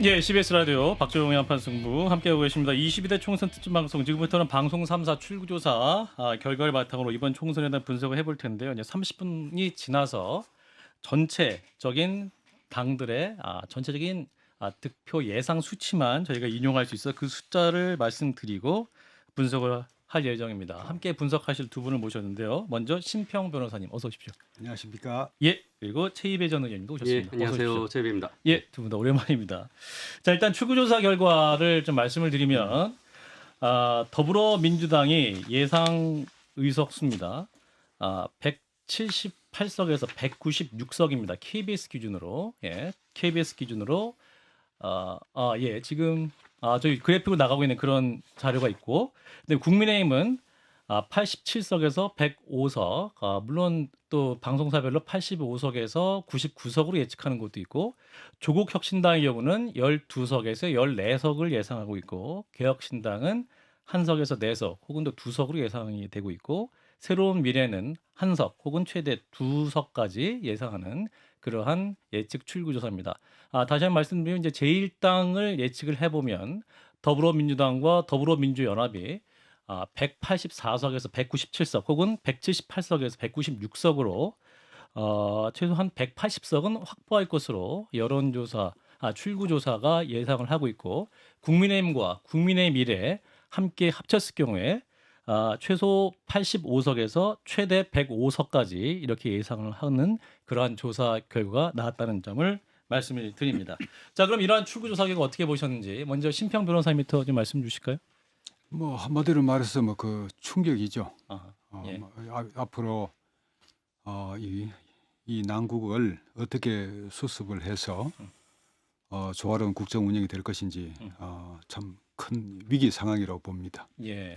예, CBS 라디오 박주영의 한판 승부 함께하고 계십니다. 22대 총선 특집 방송 지금부터는 방송 3사 출구조사 결과를 바탕으로 이번 총선에 대한 분석을 해볼 텐데요. 이제 30분이 지나서 전체적인 당들의 전체적인 득표 예상 수치만 저희가 인용할 수 있어 그 숫자를 말씀드리고 분석을 할 예정입니다. 함께 분석하실 두 분을 모셨는데요. 먼저 심평 변호사님 어서 오십시오. 안녕하십니까? 예, 그리고 최이배 전 의원님도 예, 오셨습니다. 어서 안녕하세요. 오십시오. 최입입니다. 예, 두 분 다 오랜만입니다. 자, 일단 출구조사 결과를 좀 말씀을 드리면 더불어민주당이 예상 의석 수입니다. 178석에서 196석입니다. KBS 기준으로. 예, KBS 기준으로 예, 지금 저희 그래픽으로 나가고 있는 그런 자료가 있고, 근데 국민의힘은 87석에서 105석, 물론 또 방송사별로 85석에서 99석으로 예측하는 것도 있고, 조국혁신당의 경우는 12석에서 14석을 예상하고 있고, 개혁신당은 1석에서 4석 혹은 또 2석으로 예상이 되고 있고, 새로운 미래는 1석 혹은 최대 2석까지 예상하는 그러한 예측 출구조사입니다. 다시 한번 말씀드리면 이제 제1당을 예측을 해보면 더불어민주당과 더불어민주연합이 184석에서 197석 혹은 178석에서 196석으로 최소한 180석은 확보할 것으로 여론조사, 출구조사가 예상을 하고 있고, 국민의힘과 국민의 미래 함께 합쳤을 경우에 최소 85석에서 최대 105석까지 이렇게 예상을 하는 그러한 조사 결과가 나왔다는 점을 말씀을 드립니다. 자, 그럼 이러한 출구조사 결과 어떻게 보셨는지 먼저 심평 변호사님부터 좀 말씀 주실까요? 뭐 한마디로 말해서 뭐 그 충격이죠. 예. 앞으로 이 난국을 어떻게 수습을 해서 조화로운 국정 운영이 될 것인지 참 큰 위기 상황이라고 봅니다. 예.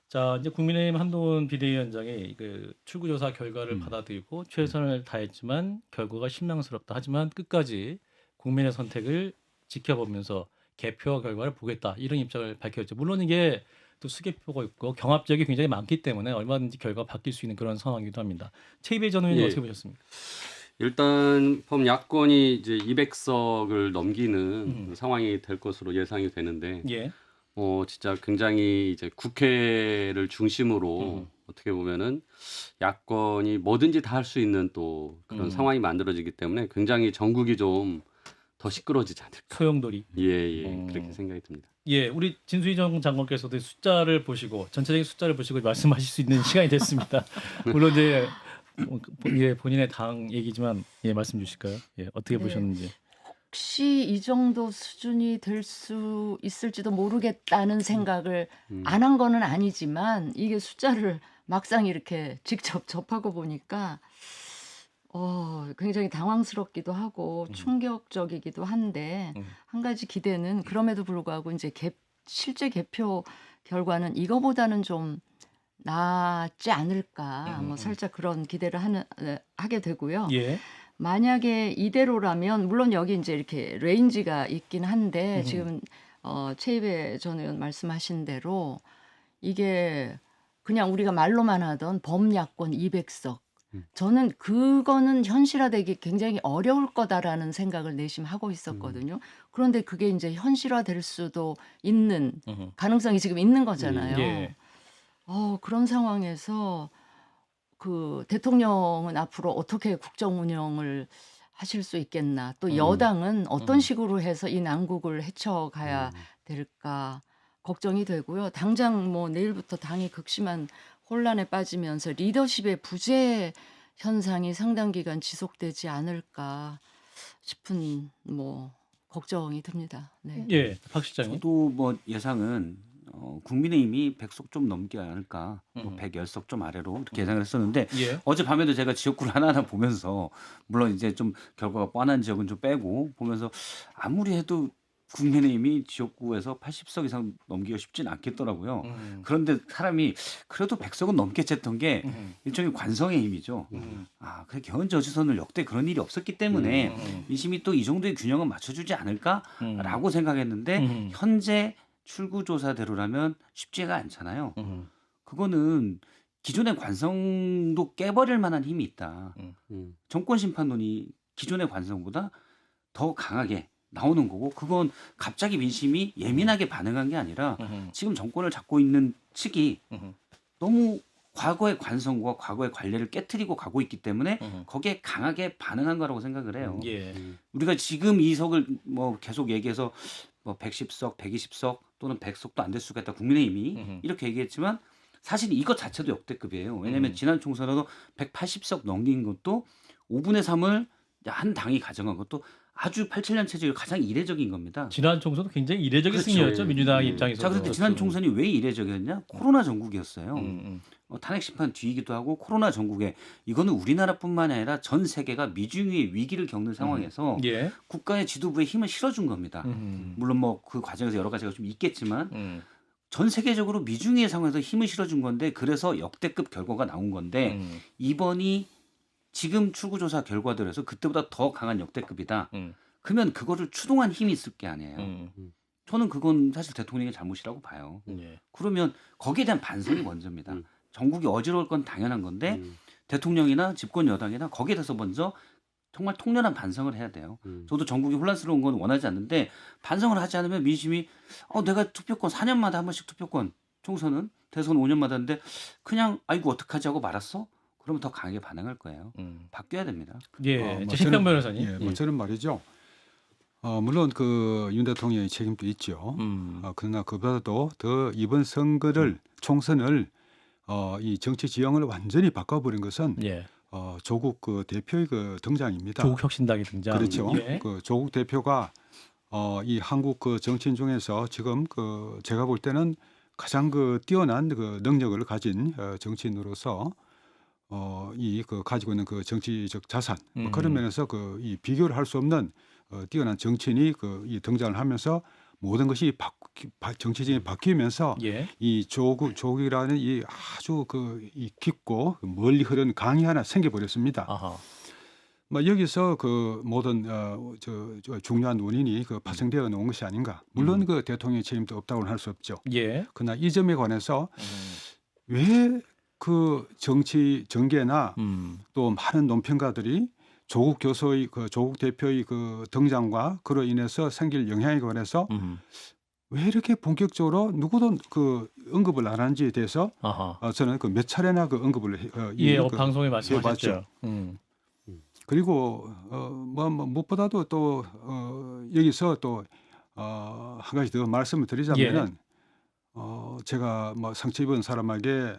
자, 이제 국민의힘 한동훈 비대위원장이 그 출구조사 결과를 받아들이고 최선을 다했지만 결과가 실망스럽다. 하지만 끝까지 국민의 선택을 지켜보면서 개표 결과를 보겠다. 이런 입장을 밝혔죠. 물론 이게 또 수개표가 있고 경합적이 굉장히 많기 때문에 얼마든지 결과가 바뀔 수 있는 그런 상황이기도 합니다. 최이배 전 의원님 예. 어떻게 보셨습니까? 일단 야권이 이제 200석을 넘기는 상황이 될 것으로 예상이 되는데, 예. 진짜 굉장히 이제 국회를 중심으로 어떻게 보면은 야권이 뭐든지 다 할 수 있는 또 그런 상황이 만들어지기 때문에 굉장히 전국이 좀 더 시끄러지지 않을까. 소용돌이. 예, 그렇게 생각이 듭니다. 예, 우리 진수희정 장관께서도 숫자를 보시고 전체적인 숫자를 보시고 말씀하실 수 있는 시간이 됐습니다. 물론 이제 예, 본인의 당 얘기지만 예, 말씀 주실까요? 예, 어떻게 네. 보셨는지. 혹시 이 정도 수준이 될 수 있을지도 모르겠다는 생각을 안 한 거는 아니지만 이게 숫자를 막상 이렇게 직접 접하고 보니까 굉장히 당황스럽기도 하고 충격적이기도 한데 한 가지 기대는 그럼에도 불구하고 이제 실제 개표 결과는 이거보다는 좀 낫지 않을까 뭐 살짝 그런 기대를 하게 되고요. 예. 만약에 이대로라면 물론 여기 이제 이렇게 레인지가 있긴 한데 지금 최이배 전 의원 말씀하신 대로 이게 그냥 우리가 말로만 하던 범야권 200석 저는 그거는 현실화되기 굉장히 어려울 거다라는 생각을 내심 하고 있었거든요. 그런데 그게 이제 현실화될 수도 있는 가능성이 지금 있는 거잖아요. 예. 그런 상황에서 그 대통령은 앞으로 어떻게 국정 운영을 하실 수 있겠나, 또 여당은 어떤 식으로 해서 이 난국을 헤쳐가야 될까 걱정이 되고요. 당장 뭐 내일부터 당이 극심한 혼란에 빠지면서 리더십의 부재 현상이 상당 기간 지속되지 않을까 싶은 뭐 걱정이 듭니다. 네. 예, 박 실장님. 저도 뭐 예상은 국민의힘이 100석 좀 넘지 않을까, 뭐 110석 좀 아래로 이렇게 예상을 했었는데 예. 어젯밤에도 제가 지역구를 하나하나 보면서 물론 이제 좀 결과가 뻔한 지역은 좀 빼고 보면서 아무리 해도 국민의힘이 지역구에서 80석 이상 넘기가 쉽진 않겠더라고요. 그런데 사람이 그래도 100석은 넘겠지 했던 게 일종의 관성의 힘이죠. 그래 경연저지선을 역대 그런 일이 없었기 때문에 민심이 또 이 정도의 균형은 맞춰주지 않을까라고 생각했는데 현재 출구조사대로라면 쉽지가 않잖아요. 그거는 기존의 관성도 깨버릴 만한 힘이 있다. 정권심판론이 기존의 관성보다 더 강하게 나오는 거고 그건 갑자기 민심이 예민하게 반응한 게 아니라 지금 정권을 잡고 있는 측이 너무 과거의 관성과 과거의 관례를 깨트리고 가고 있기 때문에 거기에 강하게 반응한 거라고 생각을 해요. 예. 우리가 지금 이석을 뭐 계속 얘기해서 뭐 110석, 120석 또는 100석도 안 될 수가 있다. 국민의힘이 이렇게 얘기했지만 사실 이것 자체도 역대급이에요. 왜냐하면 지난 총선에도 180석 넘긴 것도 5분의 3을 한 당이 가져간 것도 아주 87년 체제의 가장 이례적인 겁니다. 지난 총선도 굉장히 이례적인 그렇죠. 승리였죠. 민주당 예. 입장에서. 자, 그런데 지난 총선이 왜 이례적이었냐? 코로나 전국이었어요. 음. 탄핵 심판 뒤이기도 하고 코로나 전국에 이거는 우리나라뿐만 아니라 전 세계가 미중의 위기를 겪는 상황에서 예. 국가의 지도부에 힘을 실어준 겁니다. 물론 뭐 그 과정에서 여러 가지가 좀 있겠지만 전 세계적으로 미중의 상황에서 힘을 실어준 건데 그래서 역대급 결과가 나온 건데 이번이 지금 출구조사 결과들에서 그때보다 더 강한 역대급이다. 그러면 그거를 추동한 힘이 있을 게 아니에요. 저는 그건 사실 대통령의 잘못이라고 봐요. 예. 그러면 거기에 대한 반성이 먼저입니다. 전국이 어지러울 건 당연한 건데 대통령이나 집권 여당이나 거기에 대해서 먼저 정말 통렬한 반성을 해야 돼요. 저도 전국이 혼란스러운 건 원하지 않는데 반성을 하지 않으면 민심이 내가 투표권 4년마다 한 번씩 투표권 총선은 대선 5년마다 하는데 그냥 아이고 어떡하지 하고 말았어? 그러면 더 강하게 반응할 거예요. 바뀌어야 됩니다. 예. 뭐 제 신평 저는- 변호사님. 예, 뭐 저는 말이죠. 물론 그 윤 대통령의 책임도 있죠. 그러나 그보다도 더 이번 선거를 총선을 이 정치 지형을 완전히 바꿔버린 것은 예. 조국 그 대표의 그 등장입니다. 조국 혁신당의 등장. 그렇죠. 예. 그 조국 대표가 이 한국 그 정치인 중에서 지금 그 제가 볼 때는 가장 그 뛰어난 그 능력을 가진 정치인으로서 이 그 가지고 있는 그 정치적 자산 뭐 그런 면에서 그 이 비교를 할 수 없는 뛰어난 정치인이 그 이 등장을 하면서 모든 것이 정치적이 바뀌면서 예. 이 조국이라는 이 아주 그 이 깊고 멀리 흐르는 강이 하나 생겨버렸습니다. 아하. 뭐 여기서 그 모든 저 중요한 원인이 그 파생되어 놓은 것이 아닌가. 물론 그 대통령의 책임도 없다고는 할 수 없죠. 예. 그러나 이 점에 관해서 왜 그 정치 전개나 또 많은 논평가들이 조국 교수의 그 조국 대표의 그 등장과 그로 인해서 생길 영향에 관해서 왜 이렇게 본격적으로 누구도 그 언급을 안 하는지에 대해서 아하. 저는 그 몇 차례나 그 언급을 예. 그 방송에 말씀하셨죠. 해봤죠. 그리고 뭐 무엇보다도 또 여기서 또 한 가지 더 말씀을 드리자면은 제가 뭐 상처 입은 사람에게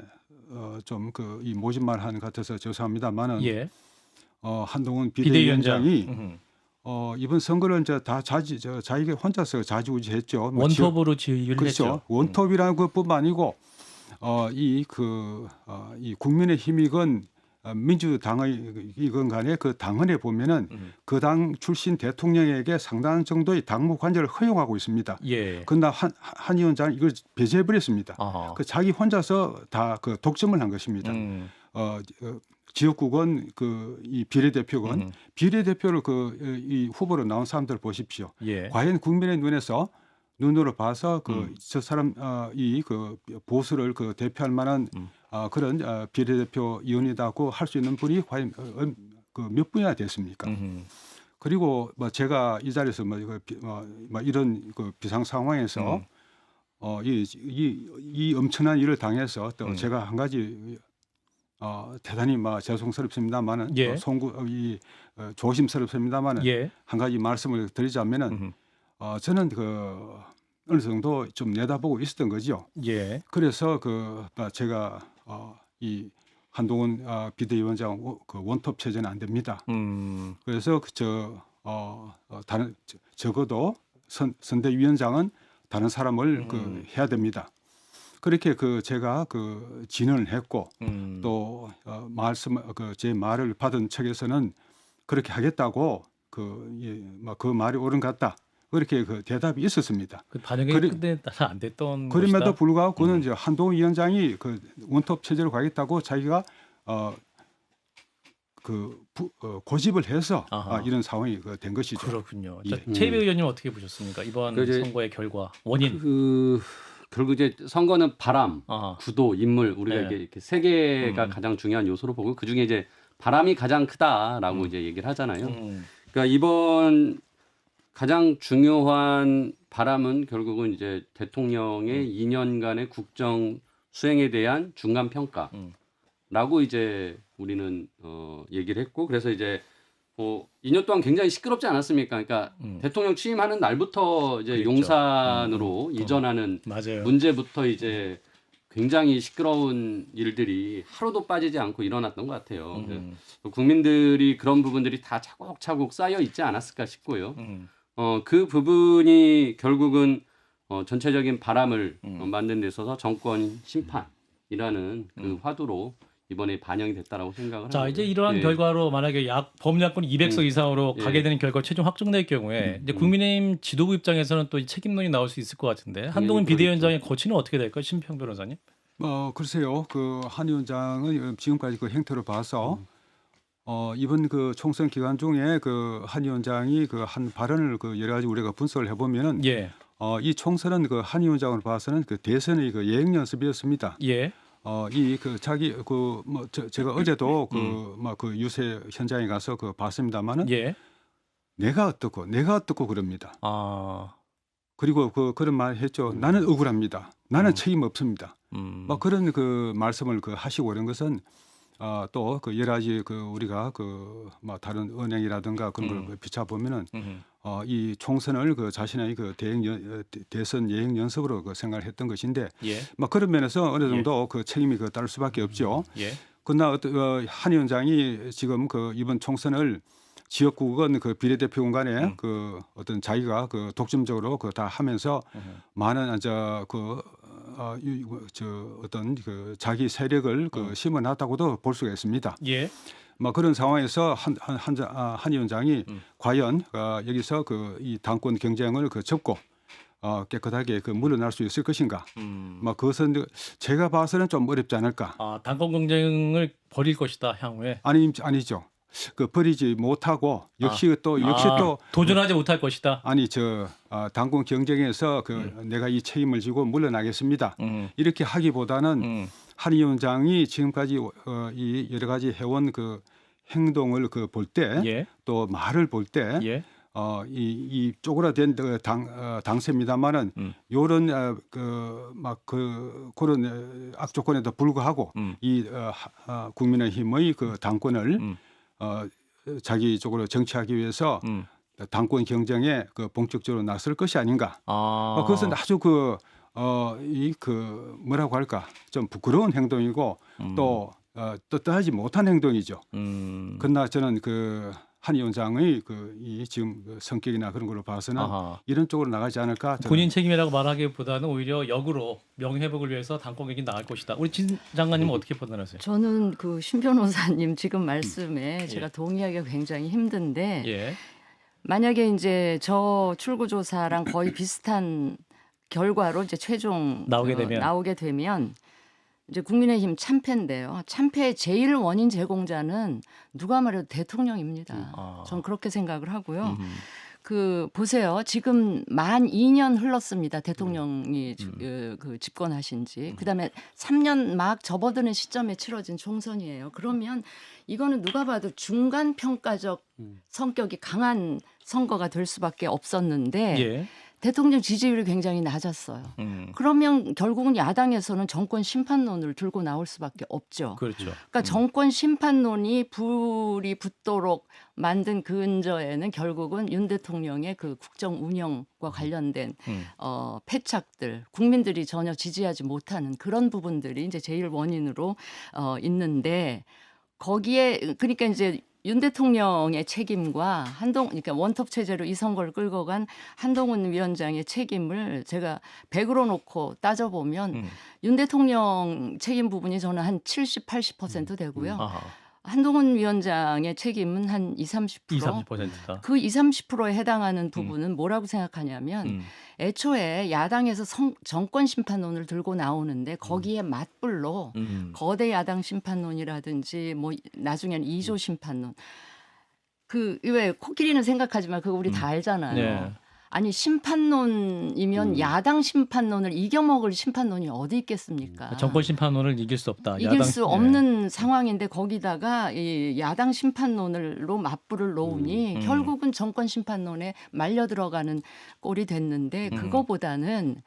좀 그 이 모진 말 하는 것 같아서 죄송합니다만은 예. 한동훈 비대위원장. 비대위원장이 이번 선거를 이제 다 자기가 혼자서 좌지우지했죠. 뭐 원톱으로 지휘를 그렇죠. 했죠. 원톱이라는 것뿐만 아니고 이 국민의힘이건 민주당의 이건 간에 그 당헌에 보면은 그 당 출신 대통령에게 상당한 정도의 당무 관여를 허용하고 있습니다. 예. 그러나 한 위원장은 이걸 배제해 버렸습니다. 아하. 그 자기 혼자서 다 그 독점을 한 것입니다. 지역구건 그 이 비례대표건 비례대표를 그 이 후보로 나온 사람들 보십시오. 예. 과연 국민의 눈으로 봐서 그 저 사람 이 그 보수를 그 대표할 만한 그런 비례대표 의원이다고 할 수 있는 분이 과연 그 몇 분이나 됐습니까? 그리고 뭐 제가 이 자리에서 뭐 이런 그 비상 상황에서 이 엄청난 일을 당해서 또 제가 한 가지 대단히 죄송스럽습니다만은 예. 조심스럽습니다만은 예. 한 가지 말씀을 드리자면은 저는 그 어느 정도 좀 내다보고 있었던 거죠. 예. 그래서 제가 이 한동훈 비대위원장 그 원톱 체제는 안 됩니다. 그래서 적어도 선대위원장은 다른 사람을 해야 됩니다. 그렇게 제가 진언을 했고 또 제 말을 받은 측에서는 그렇게 하겠다고 그 말이 옳은 것 같다. 그렇게 대답이 있었습니다. 그 반영이 근데 안 됐던 그럼에도 것이다? 불구하고 그는 이제 한동훈 위원장이 그 원톱 체제로 가겠다고 자기가 고집을 해서 이런 상황이 된 것이죠. 그렇군요. 예. 최배 의원님 어떻게 보셨습니까? 이번 선거의 결과 원인. 결국 이제 선거는 바람, 아하. 구도, 인물 우리가 네. 이렇게 세 개가 가장 중요한 요소로 보고 그 중에 이제 바람이 가장 크다라고 이제 얘기를 하잖아요. 그러니까 이번 가장 중요한 바람은 결국은 이제 대통령의 2년간의 국정 수행에 대한 중간 평가라고 이제 우리는 얘기를 했고 그래서 이제 2년 동안 굉장히 시끄럽지 않았습니까? 그러니까 대통령 취임하는 날부터 이제 그랬죠. 용산으로 이전하는 맞아요. 문제부터 이제 굉장히 시끄러운 일들이 하루도 빠지지 않고 일어났던 것 같아요. 그래서 국민들이 그런 부분들이 다 차곡차곡 쌓여 있지 않았을까 싶고요. 그 부분이 결국은 전체적인 바람을 만든 데 있어서 정권 심판이라는 그 화두로 이번에 반영이 됐다라고 생각을 자, 하고요. 이제 이러한 예. 결과로 만약에 범야권 200석 이상으로 예. 가게 되는 결과 최종 확정될 경우에 이제 국민의힘 지도부 입장에서는 또 이 책임론이 나올 수 있을 것 같은데 한동훈 그렇겠죠. 비대위원장의 거취는 어떻게 될까요, 심평 변호사님? 글쎄요. 그 한 위원장은 지금까지 그 행태로 봐서 이번 그 총선 기간 중에 그 한 위원장이 그 한 발언을 그 여러 가지 우리가 분석을 해보면은 예, 이 총선은 그 한 위원장으로 봐서는 그 대선의 그 예행 연습이었습니다. 예, 이 그 자기 그 뭐 제가 어제도 그 막 그 유세 현장에 가서 그 봤습니다만은 예. 내가 어떻고 그럽니다. 아, 그리고 그런 말 했죠. 나는 억울합니다. 나는 책임 없습니다. 막 그런 그 말씀을 그 하시고 그런 것은 또 그 여러 가지 그 우리가 그 뭐 다른 은행이라든가 그런 걸 비춰 보면은 이 총선을 그 자신의 그 대선 예행 연습으로 그 생각을 했던 것인데 예, 막 그런 면에서 어느 정도 그 책임이 그 따를 수밖에 없죠. 예, 그러나 한 위원장이 지금 그 이번 총선을 지역구건 그 비례대표 간에 그 어떤 자기가 그 독점적으로 그 다 하면서 많은 어떤 그 자기 세력을 그 심어놨다고도 볼 수가 있습니다. 예. 뭐 그런 상황에서 한 위원장이 과연 여기서 그 이 당권 경쟁을 그 접고 깨끗하게 그 물러날 수 있을 것인가? 뭐 그것은 제가 봐서는 좀 어렵지 않을까? 아, 당권 경쟁을 벌일 것이다 향후에. 아니죠. 그 버리지 못하고 역시 또 도전하지 못할 것이다. 아니 당권 경쟁에서 그 내가 이 책임을 지고 물러나겠습니다. 이렇게 하기보다는 한 위원장이 지금까지 이 여러 가지 해온 그 행동을 그 볼 때 또 예, 말을 볼 때 예, 이 쪼그라든 당세입니다만은 요런 그런 악조건에도 불구하고 이 국민의힘의 그 당권을 자기 쪽으로 정치하기 위해서 당권 경쟁에 그 본격적으로 나설 것이 아닌가. 아, 그것은 아주 뭐라고 할까 좀 부끄러운 행동이고 또 뜻하지 못한 행동이죠. 그러나 저는 그 한 위원장의 이 지금 그 성격이나 그런 걸로 봐서는 아하. 이런 쪽으로 나가지 않을까. 저는 본인 책임이라고 말하기보다는 오히려 역으로 명예회복을 위해서 당권 경쟁이 나갈 것이다. 우리 진 장관님은 어떻게 판단하세요? 저는 그 신 변호사님 지금 말씀에 제가 동의하기가 굉장히 힘든데 예, 만약에 이제 저 출구조사랑 거의 비슷한 결과로 이제 최종 나오게 되면 이제 국민의힘 참패인데요. 참패의 제일 원인 제공자는 누가 말해도 대통령입니다. 저는 그렇게 생각을 하고요. 그 보세요. 지금 만 2년 흘렀습니다. 대통령이 그 집권하신 지. 그다음에 3년 막 접어드는 시점에 치러진 총선이에요. 그러면 이거는 누가 봐도 중간 평가적 성격이 강한 선거가 될 수밖에 없었는데 예, 대통령 지지율이 굉장히 낮았어요. 그러면 결국은 야당에서는 정권 심판론을 들고 나올 수밖에 없죠. 그렇죠. 그러니까 정권 심판론이 불이 붙도록 만든 근저에는 결국은 윤 대통령의 그 국정 운영과 관련된 패착들, 국민들이 전혀 지지하지 못하는 그런 부분들이 이제 제일 원인으로 있는데 거기에 그러니까 이제 윤 대통령의 책임과 그러니까 원톱 체제로 이 선거를 끌고 간 한동훈 위원장의 책임을 제가 100으로 놓고 따져보면 윤 대통령 책임 부분이 저는 한 70, 80% 되고요. 아하. 한동훈 위원장의 책임은 한 20, 30%. 30%다. 그 20, 30%에 해당하는 부분은 뭐라고 생각하냐면 애초에 야당에서 정권 심판론을 들고 나오는데 거기에 맞불로 거대 야당 심판론이라든지 뭐 나중에는 2조 심판론 그 왜 코끼리는 생각하지만 그거 우리 다 알잖아요. 네. 아니 심판론이면 야당 심판론을 이겨먹을 심판론이 어디 있겠습니까? 정권 심판론을 이길 수 없다. 이길 야당- 수 없는 상황인데 거기다가 이 야당 심판론으로 맞불을 놓으니 결국은 정권 심판론에 말려 들어가는 꼴이 됐는데 그거보다는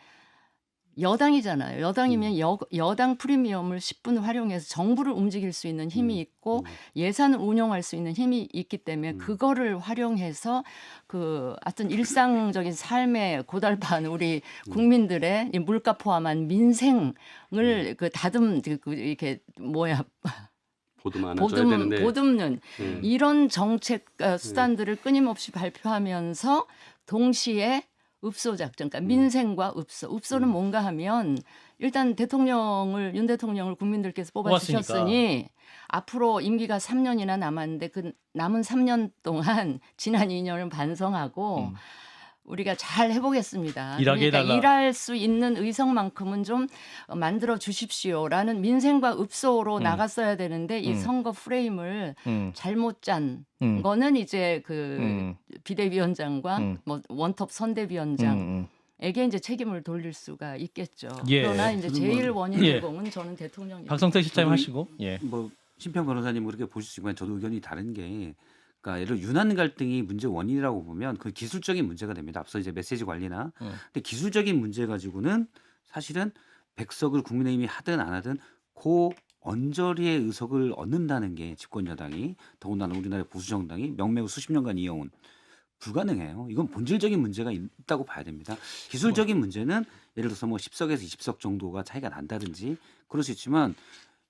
여당이잖아요. 여당이면 여당 프리미엄을 10분 활용해서 정부를 움직일 수 있는 힘이 있고 예산을 운영할 수 있는 힘이 있기 때문에 그거를 활용해서 하여튼 일상적인 삶에 고달pan 우리 국민들의 이 물가 포함한 민생을 이렇게 보듬 안아줘야 되는데 보듬는 이런 정책 수단들을 끊임없이 발표하면서 동시에 읍소 작전, 그러니까 민생과 읍소는 뭔가 하면 일단 윤 대통령을 국민들께서 뽑아주셨으니 앞으로 임기가 3년이나 남았는데 그 남은 3년 동안 지난 2년을 반성하고 우리가 잘 해보겠습니다. 일하게 그러니까 해달라. 일할 수 있는 의석만큼은 좀 만들어 주십시오라는 민생과 읍소로 나갔어야 되는데 이 선거 프레임을 잘못 짠 거는 이제 비대위원장과 뭐 원톱 선대위원장에게 이제 책임을 돌릴 수가 있겠죠. 예. 그러나 이제 제일 원인 예. 제공은 저는 대통령입니다. 박성택 실장님 하시고. 예. 뭐 심평 변호사님 그렇게 보실 수 있지만 저도 의견이 다른 게 그러니까 예를 들어 유난 갈등이 문제 원인이라고 보면 그 기술적인 문제가 됩니다. 앞서 이제 메시지 관리나 근데 기술적인 문제 가지고는 사실은 백석을 국민의힘이 하든 안 하든 고 언저리의 의석을 얻는다는 게 집권 여당이 더군다나 우리나라의 보수 정당이 명매우 수십 년간 이어온 불가능해요. 이건 본질적인 문제가 있다고 봐야 됩니다. 기술적인 문제는 예를 들어서 뭐 10석에서 20석 정도가 차이가 난다든지 그럴 수 있지만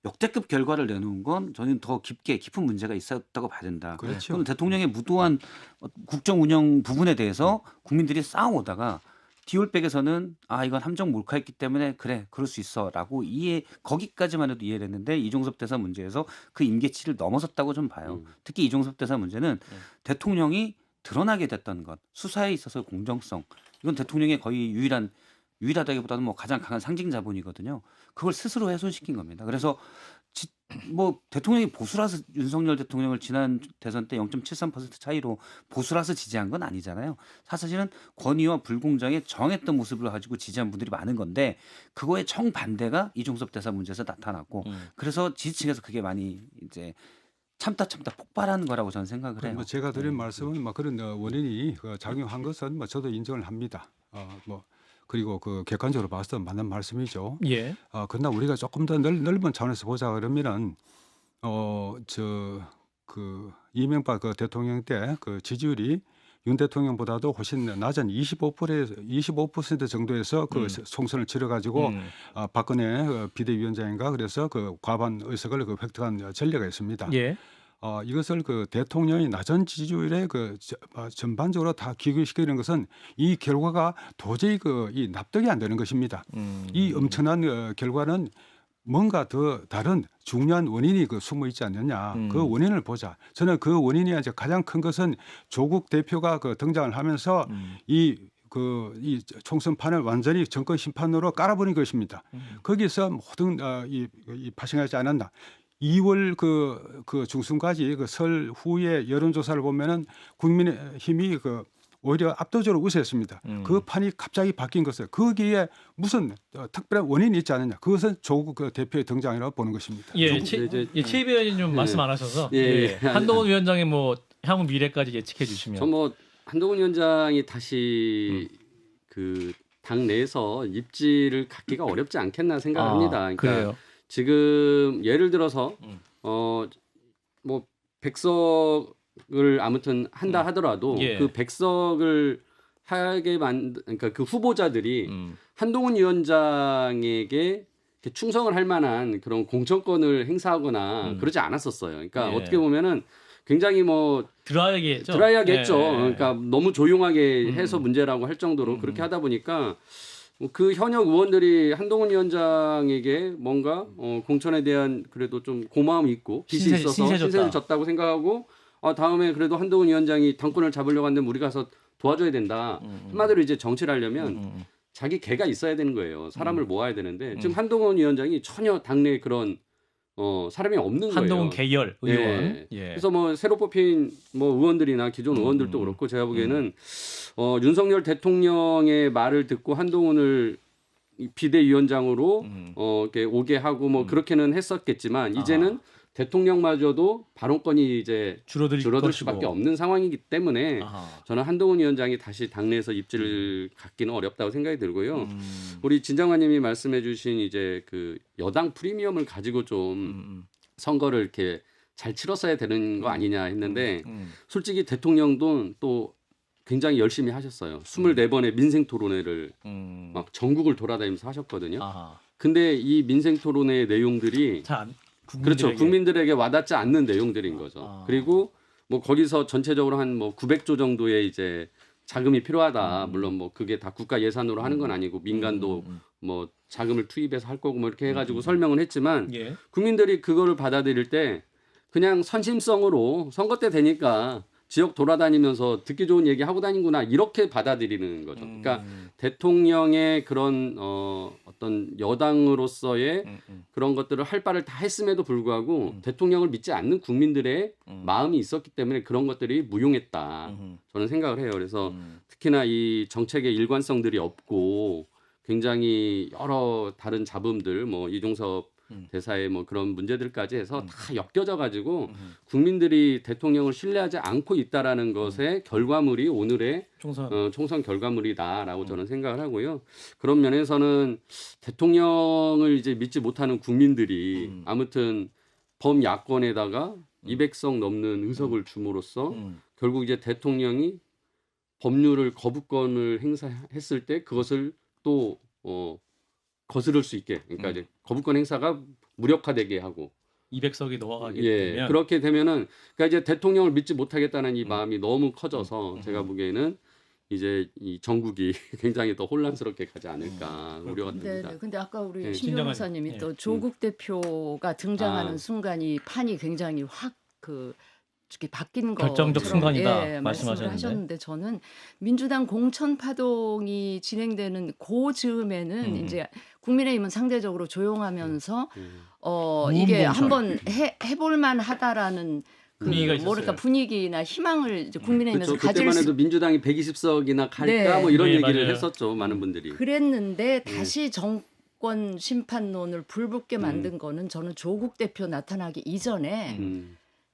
역대급 결과를 내놓은 건 저는 더 깊은 문제가 있었다고 봐야 된다. 그렇죠. 그럼 대통령의 무도한 국정 운영 부분에 대해서 국민들이 싸워오다가 디올백에서는 이건 함정 몰카했기 때문에 그래 그럴 수 있어라고 거기까지만 해도 이해를 했는데 이종섭 대사 문제에서 그 임계치를 넘어섰다고 좀 봐요. 특히 이종섭 대사 문제는 대통령이 드러나게 됐던 것, 수사에 있어서 공정성 이건 대통령의 거의 유일하다기보다는 뭐 가장 강한 상징 자본이거든요. 그걸 스스로 훼손시킨 겁니다. 그래서 뭐 대통령이 보수라서 윤석열 대통령을 지난 대선 때 0.73% 차이로 보수라서 지지한 건 아니잖아요. 사실은 권위와 불공정에 정했던 모습을 가지고 지지한 분들이 많은 건데 그거에 정반대가 이종섭 대사 문제에서 나타났고 그래서 지지층에서 그게 많이 이제 참다 폭발한 거라고 저는 생각을 해요. 뭐 제가 드린 말씀은 뭐 그런 원인이 작용한 것은 뭐 저도 인정을 합니다. 그리고 객관적으로 봤을 때 맞는 말씀이죠. 예. 그러나 우리가 조금 더 넓은 차원에서 보자 그러면은 이명박 대통령 때 지지율이 윤 대통령보다도 훨씬 낮은 25% 정도에서 총선을 치러가지고 박근혜 비대위원장인가 그래서 과반 의석을 획득한 전례가 있습니다. 예. 이것을 대통령이 낮은 지지율에 전반적으로 다 기교시키는 것은 이 결과가 도저히 이 납득이 안 되는 것입니다. 이 엄청난 결과는 뭔가 더 다른 중요한 원인이 숨어 있지 않느냐. 그 원인을 보자. 저는 그 원인이 이제 가장 큰 것은 조국 대표가 등장을 하면서 이 총선판을 완전히 정권 심판으로 깔아버린 것입니다. 거기서 모든 이 발생하지 않았나. 2월 중순까지 설 후에 여론조사를 보면은 국민의힘이 오히려 압도적으로 우세했습니다. 그 판이 갑자기 바뀐 것은 거기에 무슨 특별한 원인이 있지 않느냐. 그것은 조국 대표의 등장이라고 보는 것입니다. 예. 최 의원님 좀 말씀 안 하셔서 한동훈 위원장의 뭐 향후 미래까지 예측해 주시면. 전 뭐 한동훈 위원장이 다시 당 내에서 입지를 갖기가 어렵지 않겠나 생각합니다. 그러니까 그래요. 지금 예를 들어서 뭐 100석을 아무튼 한다 하더라도 그 100석을 하게 그러니까 그 후보자들이 한동훈 위원장에게 충성을 할 만한 그런 공천권을 행사하거나 그러지 않았었어요. 그러니까 어떻게 보면은 굉장히 뭐 드라이하겠죠. 그러니까 너무 조용하게 해서 문제라고 할 정도로 그렇게 하다 보니까 그 현역 의원들이 한동훈 위원장에게 뭔가 공천에 대한 그래도 좀 고마움이 있고 빚이 있어서 신세를 졌다고 생각하고 다음에 그래도 한동훈 위원장이 당권을 잡으려고 하는데 우리 가서 도와줘야 된다. 한마디로 이제 정치를 하려면 자기 개가 있어야 되는 거예요. 사람을 모아야 되는데 지금 한동훈 위원장이 전혀 당내 그런 사람이 없는 한동훈 거예요. 계열 의원. 예. 예. 그래서 뭐 새로 뽑힌 뭐 의원들이나 기존 의원들도 그렇고 제가 보기에는 윤석열 대통령의 말을 듣고 한동훈을 이 비대위원장으로 이렇게 오게 하고 뭐 그렇게는 했었겠지만 이제는 대통령마저도 발언권이 이제 줄어들 줄어들 것이고. 수밖에 없는 상황이기 때문에 아하. 저는 한동훈 위원장이 다시 당내에서 입지를 갖기는 어렵다고 생각이 들고요. 음. 우리 진장관님이 말씀해주신 이제 그 여당 프리미엄을 가지고 좀 선거를 이렇게 잘 치렀어야 되는 거 아니냐 했는데 솔직히 대통령도 또 굉장히 열심히 하셨어요. 24번의 민생 토론회를 막 전국을 돌아다니면서 하셨거든요. 아하. 근데 이 민생 토론회의 내용들이 자, 그렇죠. 국민들에게 와닿지 않는 내용들인 거죠. 아. 그리고 뭐 거기서 전체적으로 한 뭐 900조 정도의 이제 자금이 필요하다. 물론 뭐 그게 다 국가 예산으로 하는 건 아니고 민간도 뭐 자금을 투입해서 할 거고 뭐 이렇게 해가지고 설명을 했지만 예. 국민들이 그거를 받아들일 때 그냥 선심성으로 선거 때 되니까 지역 돌아다니면서 듣기 좋은 얘기 하고 다니구나 이렇게 받아들이는 거죠. 그러니까 대통령의 그런 어떤 여당으로서의 그런 것들을 할 바를 다 했음에도 불구하고 대통령을 믿지 않는 국민들의 마음이 있었기 때문에 그런 것들이 무용했다. 저는 생각을 해요. 그래서 특히나 이 정책의 일관성들이 없고 굉장히 여러 다른 잡음들 뭐 이종섭 대사의 뭐 그런 문제들까지 해서 다 엮여져 가지고 국민들이 대통령을 신뢰하지 않고 있다라는 것의 결과물이 오늘의 총선 결과물이다라고 저는 생각을 하고요. 그런 면에서는 대통령을 이제 믿지 못하는 국민들이 아무튼 범야권에다가 200석 넘는 의석을 줌으로써 결국 이제 대통령이 법률을 거부권을 행사했을 때 그것을 또 거스를 수 있게 그러니까 이제 거부권 행사가 무력화되게 하고 200석이 넘어가게 예, 되면 그렇게 되면은 그러니까 이제 대통령을 믿지 못하겠다는 이 마음이 너무 커져서 제가 보기에는 이제 이 전국이 굉장히 더 혼란스럽게 가지 않을까 우려가 네, 됩니다. 네. 근데 아까 우리 네. 신 변호사님이 진정한- 또 조국 대표가 등장하는 아. 순간이 판이 굉장히 확 이렇게 바뀐 결정적 것처럼, 순간이다 말씀을 말씀하셨는데. 하셨는데 저는 민주당 공천 파동이 진행되는 그 즈음에는 이제 국민의힘은 상대적으로 조용하면서 이게 한번 해볼 만하다라는 분위기가 있었어요. 뭐랄까 분위기나 희망을 이제 국민의힘에서 그렇죠. 가질 그때만 수 해도 민주당이 120석이나 갈까 네. 뭐 이런 네, 얘기를 맞아요. 했었죠. 많은 분들이. 그랬는데 다시 정권 심판론을 불붙게 만든 거는 저는 조국 대표 나타나기 이전에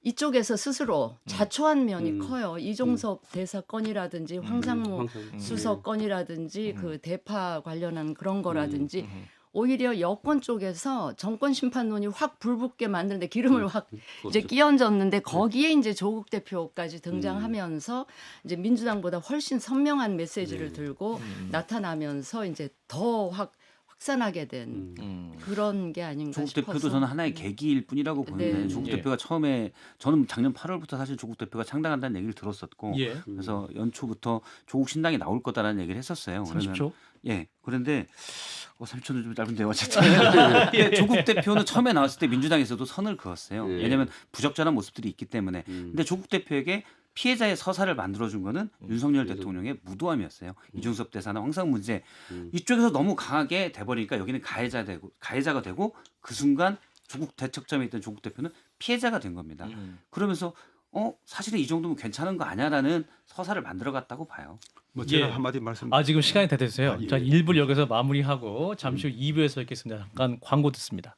이쪽에서 스스로 자초한 면이 커요. 이종섭 대사 건이라든지 황상무 수석 건이라든지 그 대파 관련한 그런 거라든지 오히려 여권 쪽에서 정권 심판론이 확 불붙게 만드는데 기름을 확 이제 끼얹었는데 거기에 이제 조국 대표까지 등장하면서 이제 민주당보다 훨씬 선명한 메시지를 들고 나타나면서 이제 더 확산하게 된 그런 게 아닌가 조국 싶어서. 대표도 저는 하나의 계기일 뿐이라고 보는데 네. 조국 예. 대표가 처음에 저는 작년 8월부터 사실 조국 대표가 창당한다는 얘기를 들었었고 예. 그래서 연초부터 조국 신당이 나올 거다라는 얘기를 했었어요. 30초. 예. 그런데 30초는 좀 짧은데요. 어쨌든 근데 조국 대표는 처음에 나왔을 때 민주당에서도 선을 그었어요. 예. 왜냐하면 부적절한 모습들이 있기 때문에. 근데 조국 대표에게 피해자의 서사를 만들어준 거는 윤석열 대통령의 무도함이었어요. 이준섭 대사나 황상 문제 이쪽에서 너무 강하게 돼버리니까 여기는 가해자가 되고 그 순간 조국 대척점에 있던 조국 대표는 피해자가 된 겁니다. 그러면서 사실은 이 정도면 괜찮은 거 아니야라는 서사를 만들어갔다고 봐요. 뭐 제가 예. 한마디 말씀. 지금 시간이 다 됐어요. 예. 자, 1부 여기서 마무리하고 잠시 후 2부에서 뵙겠습니다. 잠깐 광고 듣습니다.